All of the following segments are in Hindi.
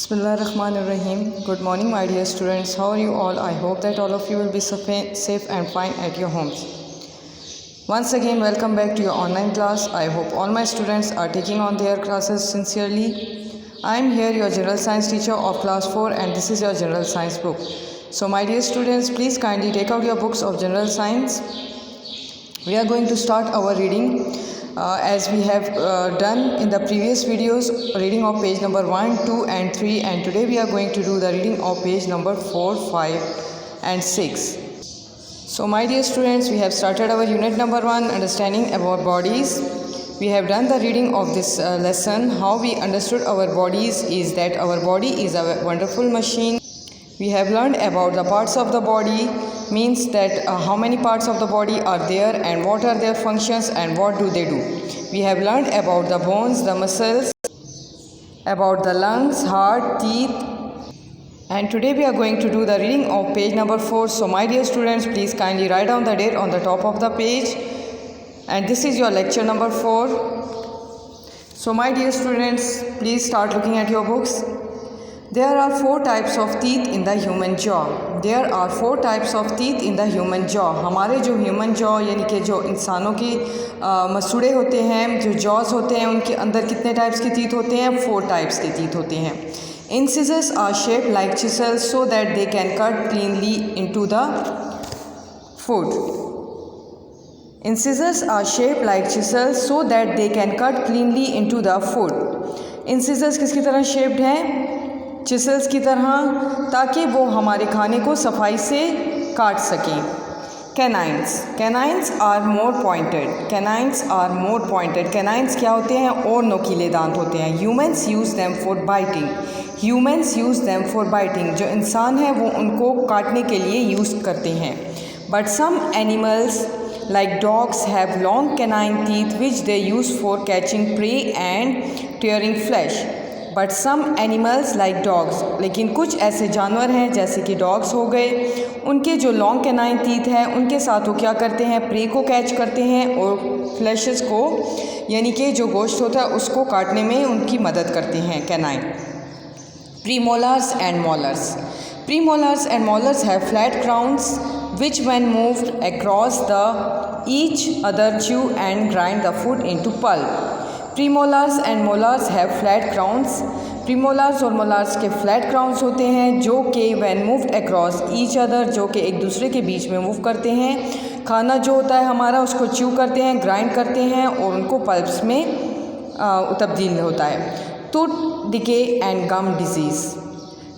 Bismillahirrahmanirrahim. Good morning, my dear students. How are you all? I hope that all of you will be safe and fine at your homes. Once again, welcome back to your online class. I hope all my students are taking on their classes sincerely. I am here, your general science teacher of class 4, and this is your general science book. So, my dear students, please kindly take out your books of general science. We are going to start our reading. As we have done in the previous videos, reading of page number 1, 2 and 3, and today we are going to do the reading of page number 4, 5 and 6. So my dear students, we have started our unit number 1, understanding about bodies. We have done the reading of this lesson. How we understood our bodies is that our body is a wonderful machine. We have learned about the parts of the body, means that how many parts of the body are there and what are their functions and what do they do. We have learned about the bones, the muscles, about the lungs, heart, teeth, and today we are going to do the reading of page number 4. So my dear students, please kindly write down the date on the top of the page, and this is your lecture number 4. So my dear students, please start looking at your books. There are 4 types of teeth in the human jaw. There are 4 types of teeth in the human jaw. हमारे जो ह्यूमन जॉ यानी कि जो इंसानों के मसूड़े होते हैं, जो जॉज होते हैं, उनके अंदर कितने टाइप्स के टीथ होते हैं? 4 टाइप्स के टीथ होते हैं. Incisors are shaped like chisels so that they can cut cleanly into the food. Incisors are shaped like chisels so that they can cut cleanly into the food. Incisors किसकी तरह shaped हैं? चिसल्स की तरह, ताकि वो हमारे खाने को सफाई से काट सकें. Canines are more pointed. Canines क्या होते हैं? और नोकीले दांत होते हैं. Humans use them for biting. जो इंसान है वो उनको काटने के लिए यूज़ करते हैं. But some animals like dogs have long canine teeth which they use for catching prey and tearing flesh. But some animals like dogs, लेकिन कुछ ऐसे जानवर हैं जैसे कि डॉग्स हो गए, उनके जो लॉन्ग कैनाइन टीथ हैं उनके साथ वो क्या करते हैं? प्रे को कैच करते हैं और फ्लैशेस को यानी कि जो गोश्त होता है उसको काटने में उनकी मदद करते हैं canine. Premolars and molars have flat crowns which when moved across the each other chew and grind the food into pulp. Premolars and molars have flat crowns. Premolars और मोलार्स के फ्लैट क्राउन्स होते हैं जो कि when moved across each other, जो कि एक दूसरे के बीच में मूव करते हैं. खाना जो होता है हमारा उसको च्यू करते हैं, ग्राइंड करते हैं और उनको पल्प्स में तब्दील होता है. Tooth decay and gum disease.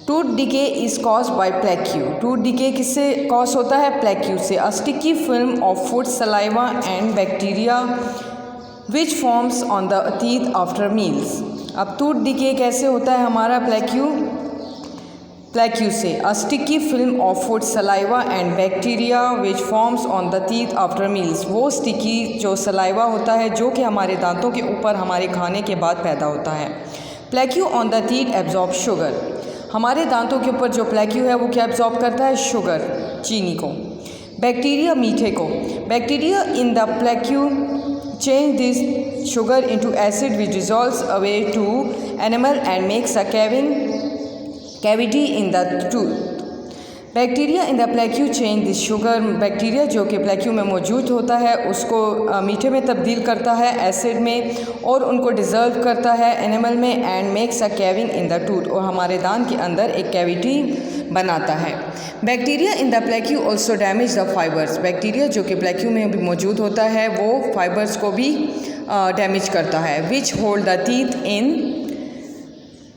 Tooth decay is cause by plaque. Tooth decay किससे कॉज होता है? प्लेक्यू से. A sticky film of food, saliva and bacteria which forms on the teeth after meals. अब टूथ डिके कैसे होता है हमारा? प्लेक्यू से. A sticky film of food, saliva and bacteria which forms on the teeth after meals. वो स्टिकी जो सलाइवा होता है जो कि हमारे दांतों के ऊपर हमारे खाने के बाद पैदा होता है. Plaque on the teeth absorb sugar. हमारे दांतों के ऊपर जो प्लेक्यू है वो क्या एब्जॉर्ब करता है? शुगर, चीनी को. बैक्टीरिया, मीठे को. Bacteria in the plaque change this sugar into acid which dissolves away to animal and makes a cavity in the tooth. Bacteria in the plaque change this sugar. Bacteria जो कि प्लेक्यू में मौजूद होता है उसको मीठे में तब्दील करता है, एसिड में, और उनको डिज़र्व करता है एनिमल में, and makes a caving in the tooth, और हमारे दांत के अंदर एक कैविटी बनाता है. Bacteria in the plaque also damage the fibres. Bacteria जो कि प्लेक्यू में भी मौजूद होता है वो फाइबर्स को भी डैमेज करता है. Which hold the teeth in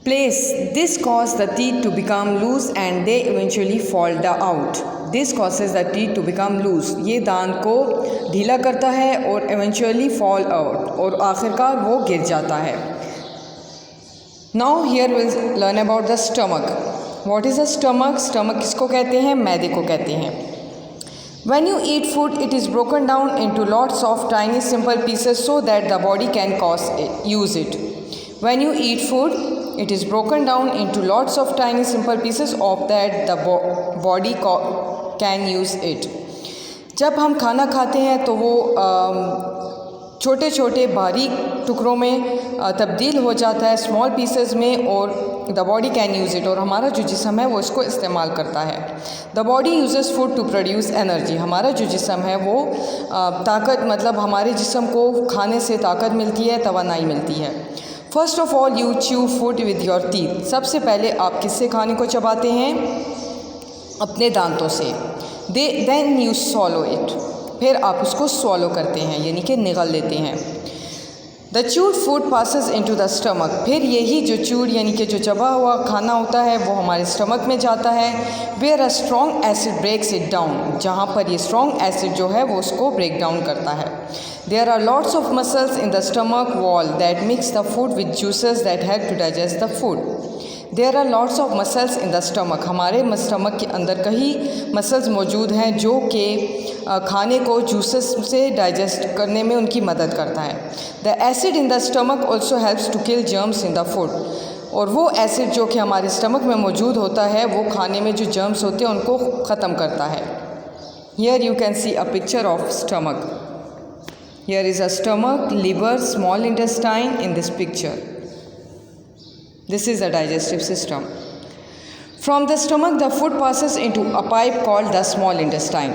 place. This causes the teeth to become loose and they eventually fall out. This causes the teeth to become loose. ये दांत को ढीला करता है और eventually fall out, और आखिरकार वो गिर जाता है. Now here we'll learn about the stomach. What is the stomach? Stomach किसको कहते हैं? मैदे को कहते हैं. When you eat food, it is broken down into lots of tiny simple pieces so that the body can use it. When you eat food, it is broken down into lots of tiny simple pieces of that the body can use it. जब हम खाना खाते हैं तो वो छोटे छोटे बारीक टुकड़ों में तब्दील हो जाता है, स्मॉल पीसेस में, और the body can use it, और हमारा जो जिस्म है वो इसको इस्तेमाल करता है। The body uses food to produce energy, हमारा जो जिस्म है वो ताकत, मतलब हमारे जिस्म को खाने से ताकत मिलती है, तवानाई मिलती है। First of all you chew food with your teeth, सबसे पहले आप किससे खाने को चबाते हैं? अपने दांतों से। देन यू स्वॉलो इट, फिर आप उसको स्वॉलो करते हैं, यानी कि निगल लेते हैं। The chewed food passes into the stomach, फिर यही जो च्यूड यानी कि जो चबा हुआ खाना होता है वो हमारे स्टमक में जाता है। Where a strong acid breaks it down, जहाँ पर ये स्ट्रॉन्ग एसिड जो है वो उसको ब्रेक डाउन करता है। There are lots of muscles in the stomach wall that mix the food with juices that help to digest the food. There are lots of muscles in the stomach, हमारे स्टमक के अंदर कई मसल्स मौजूद हैं जो कि खाने को जूसेस से डाइजेस्ट करने में उनकी मदद करता है। The acid in the stomach also helps to kill germs in the food, और वो एसिड जो कि हमारे स्टमक में मौजूद होता है वो खाने में जो जर्म्स होते हैं उनको ख़त्म करता है। Here you can see a picture of stomach. Here is a stomach, liver, small intestine in this picture. This is the digestive system. From the stomach, the food passes into a pipe called the small intestine.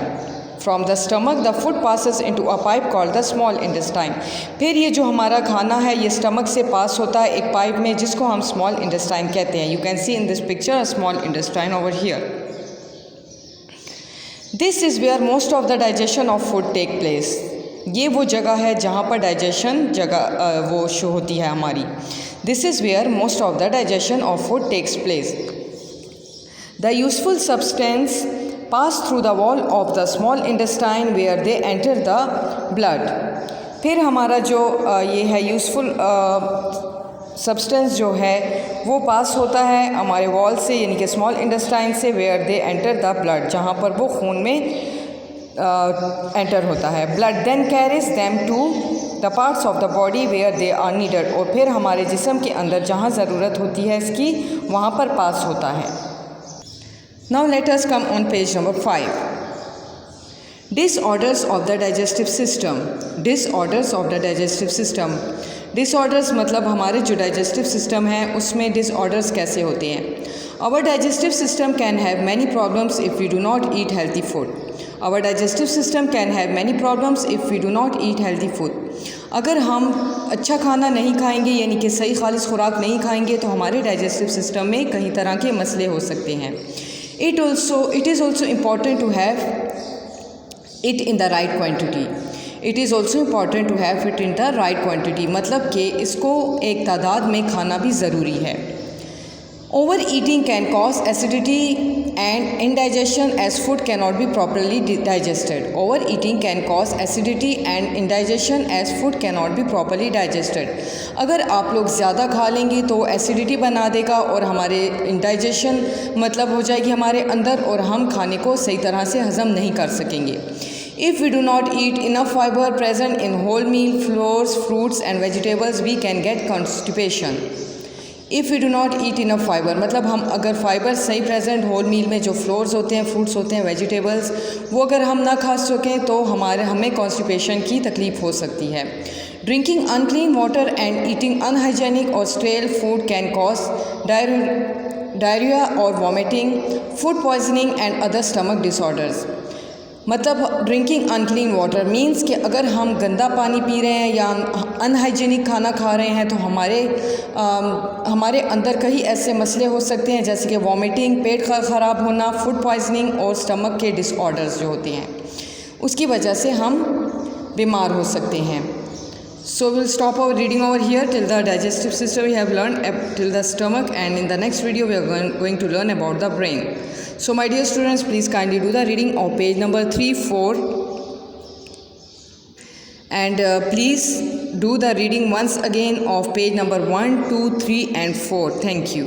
From the stomach, the food passes into a pipe called the small intestine. फिर ये जो हमारा खाना है ये स्टमक से पास होता है एक पाइप में जिसको हम small intestine कहते हैं. You can see in this picture a small intestine over here. This is where most of the digestion of food take place. ये वो जगह है जहाँ पर डाइजेशन वो शो होती है हमारी. This is where most of the digestion of food takes place. The useful substance pass through the wall of the small intestine where they enter the blood. फिर हमारा जो ये है यूज़फुल सब्सटेंस जो है वो पास होता है हमारे वॉल से यानी कि स्मॉल इंटेस्टाइन से, where they enter the blood, जहाँ पर वो खून में एंटर होता है. Blood then carries them to the parts of the body where they are needed, और फिर हमारे जिस्म के अंदर जहाँ ज़रूरत होती है इसकी वहाँ पर पास होता है. Now let us come on page number 5. Disorders of the digestive system. Disorders of the digestive system. Disorders मतलब हमारे जो डाइजेस्टिव सिस्टम है उसमें डिसऑर्डर्स कैसे होते हैं. Our digestive system can have many problems if we do not eat healthy food. Our digestive system can have many problems if we do not eat healthy food. अगर हम अच्छा खाना नहीं खाएंगे यानी कि सही खालिस खुराक नहीं खाएंगे तो हमारे डाइजेस्टिव सिस्टम में कई तरह के मसले हो सकते हैं. It is also important to have it in the right quantity. It is also important to have it in the right quantity. मतलब कि इसको एक तादाद में खाना भी ज़रूरी है. Overeating can cause acidity and indigestion as food cannot be properly digested. Overeating can cause acidity and indigestion as food cannot be properly digested. अगर आप लोग ज़्यादा खा लेंगे तो एसिडिटी बना देगा और हमारे इंडाइजेशन मतलब हो जाएगी हमारे अंदर और हम खाने को सही तरह से हज़म नहीं कर सकेंगे. If we do not eat enough fiber present in whole meal, flours, fruits and vegetables, we can get constipation. If we do not eat enough fibre मतलब हम अगर फाइबर सही प्रेजेंट होल मील में जो फ्लोर्स होते हैं, फ्रूट्स होते हैं, वेजिटेबल्स, वो अगर हम ना खा सकें तो हमें कॉन्स्टिपेशन की तकलीफ़ हो सकती है. Drinking unclean water and eating unhygienic और stale food can cause diarrhoea और vomiting, food poisoning and other stomach disorders. मतलब ड्रिंकिंग अनक्लीन वाटर मीन्स कि अगर हम गंदा पानी पी रहे हैं या अनहाइजीनिक खाना खा रहे हैं तो हमारे अंदर कई ऐसे मसले हो सकते हैं जैसे कि वॉमिटिंग, पेट ख़राब होना, फूड पॉइजनिंग और स्टमक के डिसऑर्डर्स जो होते हैं उसकी वजह से हम बीमार हो सकते हैं. So we'll stop our reading over here till the digestive system we have learned till the stomach, and in the next video we are going to learn about the brain. So my dear students, please kindly do the reading of page number 3, 4 and please do the reading once again of page number 1, 2, 3 and 4. Thank you.